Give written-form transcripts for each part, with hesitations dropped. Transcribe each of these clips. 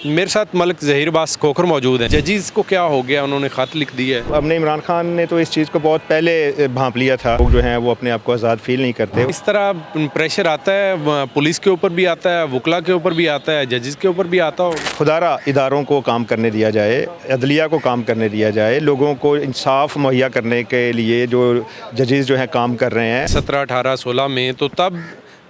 मेरे साथ मलिक ज़हीर अब्बास खोखर मौजूद हैं। जजीज़ को क्या हो गया, उन्होंने ख़त लिख दिया है। अपने इमरान खान ने तो इस चीज़ को बहुत पहले भांप लिया था। लोग जो हैं वो अपने आप को आज़ाद फील नहीं करते। इस तरह प्रेशर आता है, पुलिस के ऊपर भी आता है, वकला के ऊपर भी आता है, जजीज़ के ऊपर भी आता हो। खुदारा इदारों को काम करने दिया जाए, अदलिया को काम करने दिया जाए, लोगों को इंसाफ मुहैया करने के लिए जो जजेस जो हैं काम कर रहे हैं। 17, 18, 16 में तो तब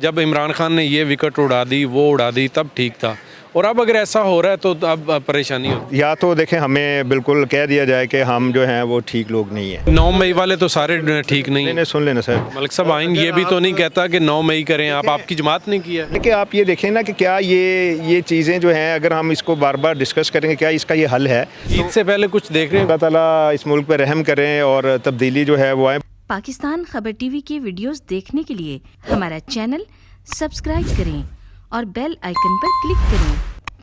जब इमरान खान ने ये विकेट उड़ा दी, वो उड़ा दी, तब ठीक था। और अब अगर ऐसा हो रहा है तो अब परेशानी होती है। या तो देखें, हमें बिल्कुल कह दिया जाए कि हम जो हैं वो ठीक लोग नहीं हैं। 9 मई वाले तो सारे ठीक नहीं हैं। नहीं, सुन लेना सर। मलिक साहब, आइन ये भी तो नहीं कहता कि 9 मई करें। आप आपकी जमात नहीं किया। देखिए, आप ये देखें ना कि क्या ये चीज़ें जो हैं, अगर हम इसको बार बार डिस्कस करेंगे, क्या इसका ये हल है? ईद से पहले कुछ देख रहे हैं। अल्लाह ताला इस मुल्क पर रहम करें और तब्दीली जो है वो आए। पाकिस्तान खबर टीवी के वीडियोस देखने के लिए हमारा चैनल सब्सक्राइब करें और बेल आइकन पर क्लिक करें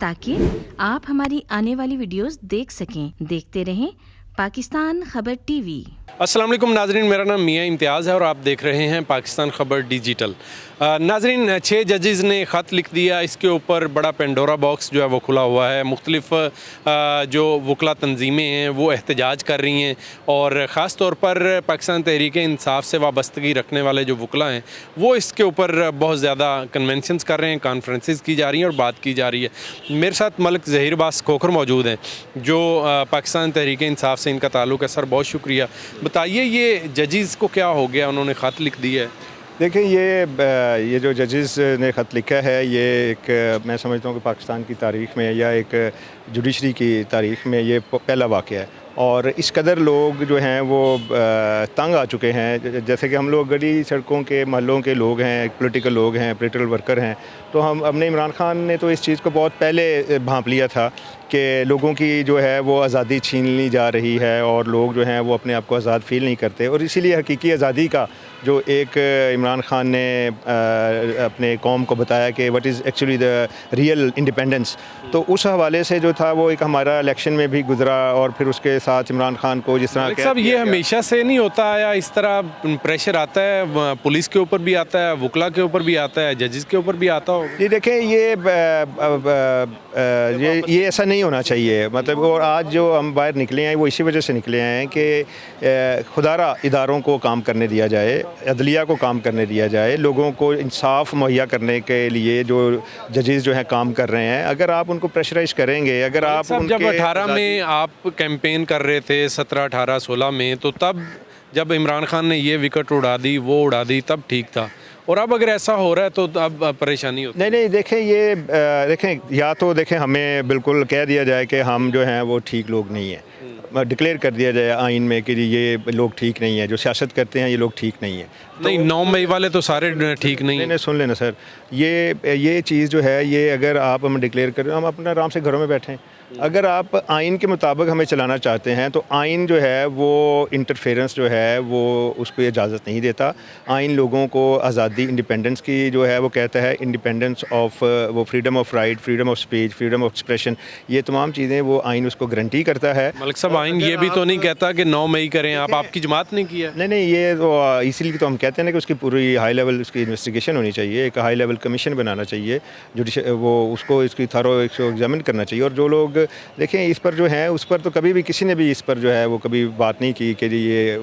ताकि आप हमारी आने वाली वीडियोस देख सकें। देखते रहें पाकिस्तान खबर टीवी। अस्सलाम वालेकुम नाजरीन, मेरा नाम मियाँ इम्तियाज़ है और आप देख रहे हैं पाकिस्तान खबर डिजिटल। नाजरीन, 6 जजेज़ ने ख़त लिख दिया। इसके ऊपर बड़ा पेंडोरा बॉक्स जो है वो खुला हुआ है। मुख्तलिफ़ जो वकला तंजीमें हैं वो एहतजाज कर रही हैं और ख़ास तौर पर पाकिस्तान तहरीक इंसाफ से वाबस्तगी रखने वाले जो वकला हैं वो इसके ऊपर बहुत ज़्यादा कन्वेंशंस कर रहे हैं, कॉन्फ्रेंसेस की जा रही हैं और बात की जा रही है। मेरे साथ मलिक ज़हीर अब्बास खोखर मौजूद हैं जो पाकिस्तान तहरीक इंसाफ से इनका ताल्लुक़ है। सर, बहुत शुक्रिया। बताइए, ये जजीज़ को क्या हो गया, उन्होंने ख़त लिख दिया है। देखिए, ये जो जजेस ने ख़त लिखा है, ये एक मैं समझता हूँ कि पाकिस्तान की तारीख़ में या एक जुडिशरी की तारीख़ में ये पहला वाक़या है। और इस कदर लोग जो हैं वो तंग आ चुके हैं। जैसे कि हम लोग गली सड़कों के महलों के लोग हैं, पॉलिटिकल लोग हैं, पॉलिटिकल वर्कर हैं, तो हम अपने इमरान खान ने तो इस चीज़ को बहुत पहले भांप लिया था कि लोगों की जो है वो आज़ादी छीन ली जा रही है और लोग जो हैं वो अपने आप को आज़ाद फील नहीं करते। और इसीलिए हकीकी आज़ादी का जो एक इमरान खान ने अपने कौम को बताया कि what is actually the real independence, तो उस हवाले से जो था वो एक हमारा इलेक्शन में भी गुजरा। और फिर उसके साथ इमरान खान को जिस तरह साहब, ये हमेशा से नहीं होता आया, इस तरह प्रेशर आता है, पुलिस के ऊपर भी आता है, वकला के ऊपर भी आता है, जजेस के ऊपर भी आता हो। जी देखें, ये ऐसा नहीं होना चाहिए। मतलब, और आज जो हम बाहर निकले हैं वो इसी वजह से निकले हैं कि खुदारा इदारों को काम करने दिया जाए, अदलिया को काम करने दिया जाए, लोगों को इंसाफ मुहैया करने के लिए जो जजेस जो हैं काम कर रहे हैं। अगर आप उनको प्रेशराइज करेंगे, अगर आप जब 18 में आप कैंपेन कर रहे थे, 17, 18, 16 में, तो तब जब इमरान खान ने ये विकेट उड़ा दी, वो उड़ा दी, तब ठीक था। और अब अगर ऐसा हो रहा है तो अब परेशानी होती है। नहीं, देखें, देखें, या तो देखें, हमें बिल्कुल कह दिया जाए कि हम जो हैं वो ठीक लोग नहीं हैं। डिक्लेयर कर दिया जाए आइन में कि ये लोग ठीक नहीं है, जो सियासत करते हैं ये लोग ठीक नहीं है। नहीं, 9 मई वाले तो सारे ठीक नहीं नहीं, सुन लेना सर। ये चीज़ जो है, ये अगर आप हम डिक्लेयर करें, हम अपना आराम से घरों में बैठें। अगर आप आइन के मुताबिक हमें चलाना चाहते हैं तो आइन जो है वो इंटरफेरेंस जो है वो उसको इजाज़त नहीं देता। आइन लोगों को आज़ादी, इंडिपेंडेंस की जो है वो कहता है, इंडिपेंडेंस ऑफ वो freedom of right, freedom of speech, freedom of expression, ये तमाम चीज़ें वो आइन उसको गारंटी करता है। मलिक साहब, आइन ये भी तो नहीं कहता कि 9 मई करें। आप आपकी जमात नहीं किया। नहीं, ये तो इसीलिए तो हम कहते हैं ना कि उसकी पूरी हाई लेवल उसकी इन्वेस्टिगेशन होनी चाहिए, एक हाई लेवल कमीशन बनाना चाहिए, वो उसको इसकी थरो एग्जामिन करना चाहिए। और जो लोग देखें, इस पर जो है, उस पर तो कभी भी किसी ने भी इस पर जो है वो कभी बात नहीं की कि ये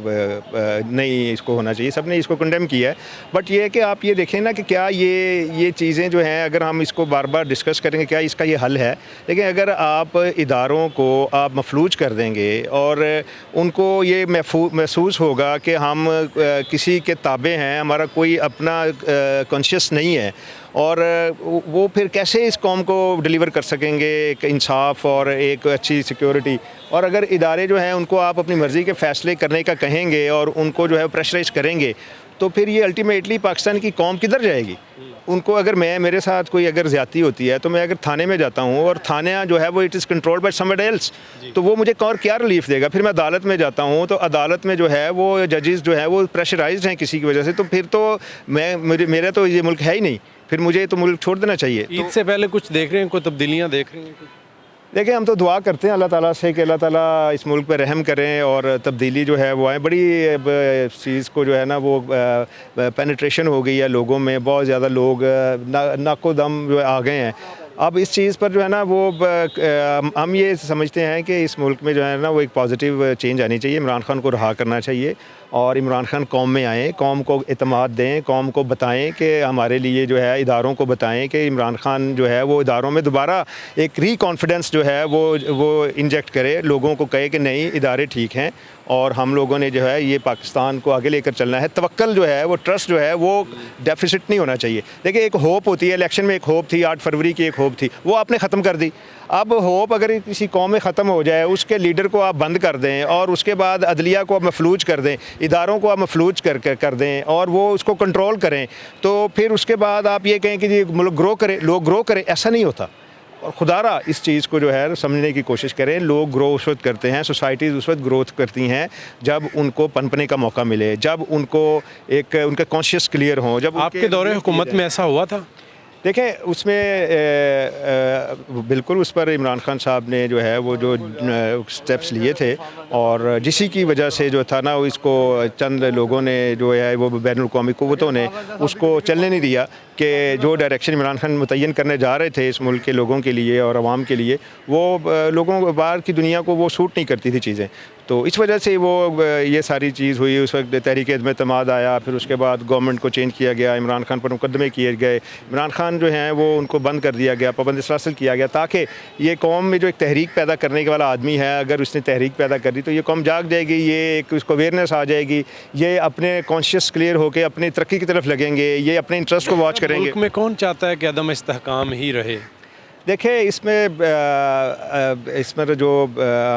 नहीं इसको होना चाहिए। सब ने इसको कंडेम किया है। बट ये है कि आप ये देखें ना कि क्या ये चीज़ें जो हैं, अगर हम इसको बार बार डिस्कस करेंगे, क्या इसका ये हल है? लेकिन अगर आप इदारों को आप मफलूज कर देंगे और उनको ये महसूस होगा कि हम किसी के ताबे हैं, हमारा कोई अपना कॉन्शियस नहीं है, और वो फिर कैसे इस कौम को डिलीवर कर सकेंगे एक इंसाफ और एक अच्छी सिक्योरिटी? और अगर इदारे जो हैं उनको आप अपनी मर्ज़ी के फ़ैसले करने का कहेंगे और उनको जो है प्रेशराइज करेंगे, तो फिर ये अल्टीमेटली पाकिस्तान की कौम किधर जाएगी? उनको अगर मेरे साथ कोई अगर ज़्यादती होती है तो मैं अगर थाने में जाता हूँ और थाना जो है वो it is controlled by somebody else, तो वो मुझे और क्या रिलीफ देगा? फिर मैं अदालत में जाता हूँ तो अदालत में जो है वो जजेस जो है वो प्रेशराइज्ड हैं किसी की वजह से, तो फिर तो मेरा तो ये मुल्क है ही नहीं, फिर मुझे तो मुल्क छोड़ देना चाहिए। ईद से पहले कुछ देख रहे हैं, कोई तब्दीलियाँ देख रहे हैं? देखिए, हम तो दुआ करते हैं अल्लाह ताला से कि अल्लाह ताला इस मुल्क पे रहम करें और तब्दीली जो है वो आए। बड़ी चीज़ को जो है ना वो पेनिट्रेशन हो गई है लोगों में, बहुत ज़्यादा लोग नाको दम जो आ गए हैं। अब इस चीज़ पर जो है ना वो हम ये समझते हैं कि इस मुल्क में जो है ना वो एक पॉजिटिव चेंज आनी चाहिए, इमरान खान को रहा करना चाहिए और इमरान खान कौम में आएँ, कौम को एतमाद दें, कौम को बताएं कि हमारे लिए जो है इदारों को बताएं कि इमरान खान जो है वो इदारों में दोबारा एक कॉन्फिडेंस जो है वो इंजेक्ट करे, लोगों को कहे कि नहीं इदारे ठीक हैं और हम लोगों ने जो है ये पाकिस्तान को आगे लेकर चलना है। तवक्कल जो है वो ट्रस्ट जो है वो डेफिसिट नहीं होना चाहिए। देखिए एक होप होती है, इलेक्शन में एक होप थी, 8 फरवरी की एक होप थी, वो आपने ख़त्म कर दी। अब होप अगर किसी कौम में ख़त्म हो जाए, उसके लीडर को आप बंद कर दें और उसके बाद अदलिया को आप मफलूज कर दें, इदारों को आप मफलूज कर दें और वो उसको कंट्रोल करें, तो फिर उसके बाद आप ये कहें कि ये मुल्क ग्रो करे, लोग ग्रो करें, ऐसा नहीं होता। और खुदारा इस चीज़ को जो है समझने की कोशिश करें। लोग ग्रो उस वक्त करते हैं, सोसाइटीज़ उस वक्त ग्रोथ करती हैं जब उनको पनपने का मौका मिले, जब उनको एक उनके कॉन्शियस क्लियर हों। जब आपके दौरे हुकूमत में ऐसा हुआ था? देखें उसमें बिल्कुल उस पर इमरान खान साहब ने जो है वो जो स्टेप्स लिए थे और जिसी की वजह से जो था ना इसको चंद लोगों ने जो है वो बैनुल-अक़वामी क़ुव्वतों ने उसको चलने नहीं दिया कि जो डायरेक्शन इमरान खान मुतय्यन करने जा रहे थे इस मुल्क के लोगों के लिए और आवाम के लिए, वो लोगों बाहर की दुनिया को वो सूट नहीं करती थी चीज़ें। तो इस वजह से वो ये सारी चीज़ हुई। उस वक्त तहरीक एतमाद आया, फिर उसके बाद गवर्नमेंट को चेंज किया गया, इमरान खान पर मुकदमे किए गए, इमरान खान जो हैं वो उनको बंद कर दिया गया, पाबंद सलासिल किया गया, ताकि ये कौम में जो एक तहरीक पैदा करने के वाला आदमी है, अगर उसने तहरीक पैदा कर दी तो ये कौम जाग जाएगी, ये एक उसको अवेयरनेस आ जाएगी, ये अपने कॉन्शियस क्लियर होकर अपनी तरक्की की तरफ लगेंगे, ये अपने इंटरेस्ट को वॉच करेंगे। मुल्क में कौन चाहता है कि अदम इस्तेहकाम ही रहे? देखिए इसमें तो जो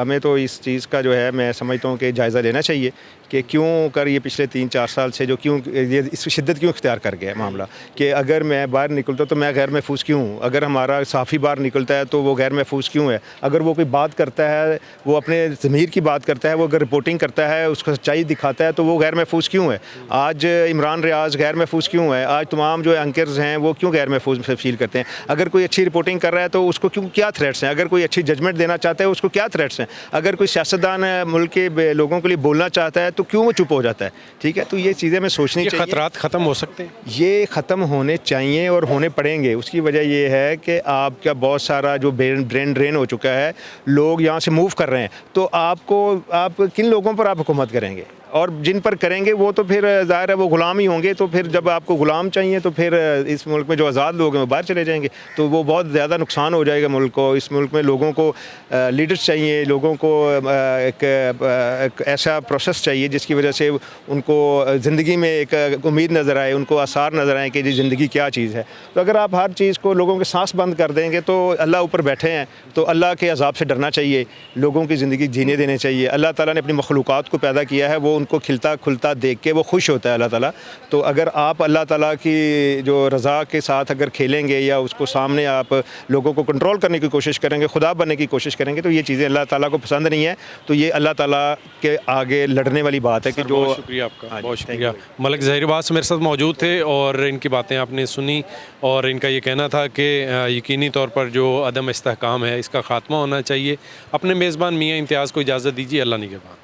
हमें तो इस चीज़ का जो है मैं समझता हूँ कि जायज़ा लेना चाहिए कि क्यों कर ये पिछले 3-4 साल से जो क्यों ये इस शिद्दत क्यों इख्तियार कर गया मामला, कि अगर मैं बाहर निकलता तो मैं गैर महफूज क्यों हूँ, अगर हमारा साफ़ी बाहर निकलता है तो वो गैर महफूज क्यों है, अगर वो कोई बात करता है, वो अपने ज़मीर की बात करता है, वो अगर रिपोर्टिंग करता है, उसको सच्चाई दिखाता है तो वो गैर महफूज क्यों है। आज इमरान रियाज गैर महफूज क्यों है, आज तमाम जो एंकर्स हैं वो क्यों गैर महफूज फील करते हैं। अगर कोई अच्छी रिपोर्टिंग कर रहा है तो उसको क्यों क्या थ्रेट्स हैं, अगर कोई अच्छी जजमेंट देना चाहता है उसको क्या थ्रेट्स हैं, अगर कोई सियासतदान मुल्क के लोगों के लिए बोलना चाहता है तो क्यों वो चुप हो जाता है। ठीक है, तो ये चीज़ें हमें सोचनी चाहिए। खतरात ख़त्म हो सकते हैं, ये ख़त्म होने चाहिए और होने पड़ेंगे। उसकी वजह ये है कि आपका बहुत सारा जो ब्रेन ड्रेन हो चुका है, लोग यहाँ से मूव कर रहे हैं, तो आप किन लोगों पर आप हुकूमत करेंगे, और जिन पर करेंगे वो तो फिर ज़ाहिर है वो ग़ुलाम ही होंगे। तो फिर जब आपको ग़ुलाम चाहिए तो फिर इस मुल्क में जो आज़ाद लोग हैं वो बाहर चले जाएंगे, तो वो बहुत ज़्यादा नुकसान हो जाएगा मुल्क को। इस मुल्क में लोगों को लीडर्स चाहिए, लोगों को एक ऐसा प्रोसेस चाहिए जिसकी वजह से उनको ज़िंदगी में एक उम्मीद नज़र आए, उनको आसार नज़र आए कि जी ज़िंदगी क्या चीज़ है। तो अगर आप हर चीज़ को लोगों के सांस बंद कर देंगे तो अल्लाह ऊपर बैठे हैं, तो अल्लाह के अज़ाब से डरना चाहिए, लोगों की ज़िंदगी जीने देने चाहिए। अल्लाह ताला ने अपनी मखलूक़ात को पैदा किया है, वो उनको खिलता खुलता देख के वो खुश होता है अल्लाह ताला। तो अगर आप अल्लाह ताला की जो रज़ा के साथ अगर खेलेंगे या उसको सामने आप लोगों को कंट्रोल करने की कोशिश करेंगे, खुदा बनने की कोशिश करेंगे, तो ये चीज़ें अल्लाह ताला को पसंद नहीं है। तो ये अल्लाह ताला के आगे लड़ने वाली बात है कि जो। बहुत शुक्रिया आपका, बहुत शुक्रिया। मलिक ज़हीर मेरे साथ मौजूद थे और इनकी बातें आपने सुनी और इनका ये कहना था कि यकीनी तौर पर जो अदम इस्तेहकाम है इसका ख़ात्मा होना चाहिए। अपने मेज़बान मियाँ इम्तियाज़ को इजाज़त दीजिए। अल्लाह निगहबान।